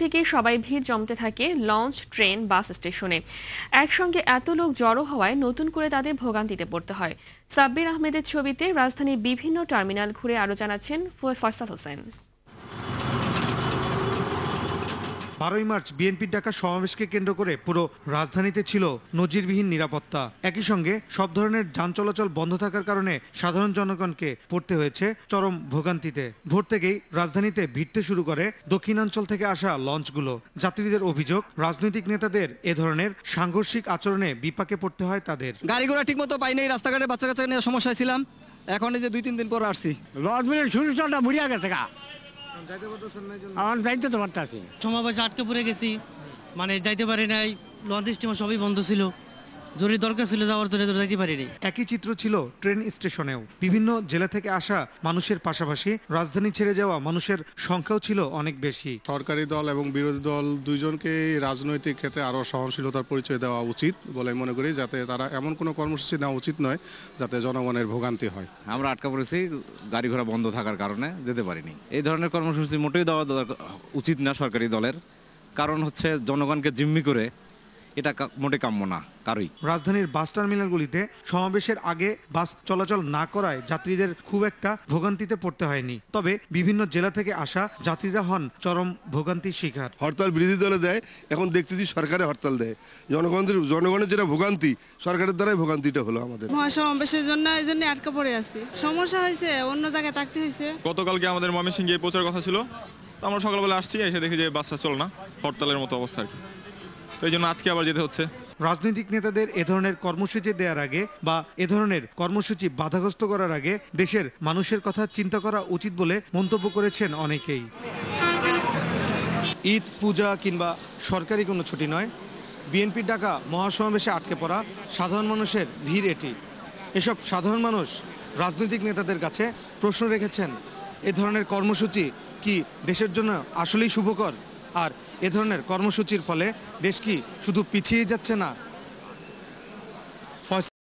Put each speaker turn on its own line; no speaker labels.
থেকে সবাই ভিড় জমতে থাকে লঞ্চ, ট্রেন, বাস স্টেশনে। একসঙ্গে এত লোক জড়ো হওয়ায় নতুন করে তাদের ভোগান্তিতে পড়তে হয়। সাব্বির আহমেদের ছবিতে রাজধানীর বিভিন্ন টার্মিনাল ঘুরে আরো জানাচ্ছেন ফয়সাল হোসেন।
12ই মার্চ বিএনপির ডাকা সমাবেশকে কেন্দ্র করে পুরো রাজধানীতে ছিল নজিরবিহীন নিরাপত্তা। একই সঙ্গে সব ধরনের যান চলাচল বন্ধ থাকার কারণে সাধারণ জনগণকে পড়তে হয়েছে চরম ভোগান্তিতে। ভোর থেকেই রাজধানীতে ভিড়তে শুরু করে দক্ষিণাঞ্চল থেকে আসা লঞ্চগুলো। যাত্রীদের অভিযোগ, রাজনৈতিক নেতাদের এ ধরনের সাংঘর্ষিক আচরণে বিপাকে পড়তে হয় তাদের।
গাড়ি ঘোড়া ঠিক মতো পাই নাই, রাস্তাঘাটে বাচ্চা কাচ্চা নিয়ে সমস্যায় ছিলাম। এখন এই যে 2-3 দিন পর আসছি।
লঞ্চের শুরুটা বুড়িয়া গেছে গা, আমার যাইতে তো পারতাছি।
সমাবেশে আটকে পড়ে গেছি, মানে যাইতে পারি নাই। লঞ্চ স্টিমার সবই বন্ধ ছিল, জরুরি দরকার ছিল যাওয়ার জন্য, যাইতে পারিনি।
একই চিত্র ছিল ট্রেন স্টেশনেও। বিভিন্ন জেলা থেকে আসা মানুষের পাশাপাশি রাজধানী ছেড়ে যাওয়া মানুষের সংখ্যাও ছিল অনেক বেশি।
সরকারি দল এবং বিরোধী দল দুইজনকে রাজনৈতিক ক্ষেত্রে আরো সহনশীলতার পরিচয় দেওয়া উচিত বলে মনে করি, যাতে তারা এমন কোনো কর্মসূচি নেওয়া উচিত নয় যাতে জনগণের ভোগান্তি হয়।
আমরা আটকা পড়েছি গাড়ি ঘোড়া বন্ধ থাকার কারণে, যেতে পারিনি। এই ধরনের কর্মসূচি মোটেই দেওয়া উচিত না সরকারি দলের, কারণ হচ্ছে জনগণকে জিম্মি করে এটা মোটে কাম্য না কারোই।
রাজধানীর বাস টার্মিনালগুলিতে সমাবেশের আগে বাস চলাচল না করায় যাত্রীদের খুব একটা ভোগান্তিতে পড়তে হয়নি। তবে বিভিন্ন জেলা থেকে আসা যাত্রীরা হন চরম ভোগান্তির শিকার।
হরতাল বিরোধী দলে দেয়, এখন দেখতেছি সরকারে হরতাল দেয়। জনগণের যেটা ভোগান্তি, সরকারের দ্বারাই ভোগান্তিটা হলো আমাদের।
মহাসমাবেশের জন্য এই জন্য আটকা পড়ে আছি, সমস্যা হয়েছে, অন্য জায়গায় থাকতে হয়েছে।
গতকালকে আমাদের ময়মনসিংহে পৌঁছার কথা ছিল, তো আমরা সকালবেলা আসছি, এসে দেখি যে বাসটা চলে না, হরতালের মতো অবস্থা আর কি। তো এই জন্য আজকে আবার যেতে হচ্ছে।
রাজনৈতিক নেতাদের এ ধরনের কর্মসূচি দেওয়ার আগে বা এ ধরনের কর্মসূচি বাধাগ্রস্ত করার আগে দেশের মানুষের কথা চিন্তা করা উচিত বলে মন্তব্য করেছেন অনেকেই। ঈদ, পূজা কিংবা সরকারি কোনো ছুটি নয়, বিএনপির ডাকা মহাসমাবেশে আটকে পড়া সাধারণ মানুষের ভিড় এটি। এসব সাধারণ মানুষ রাজনৈতিক নেতাদের কাছে প্রশ্ন রেখেছেন, এ ধরনের কর্মসূচি কি দেশের জন্য আসলেই শুভকর? আর এ ধরনের কর্মসূচির ফলে দেশ কি শুধু পিছিয়ে যাচ্ছে না,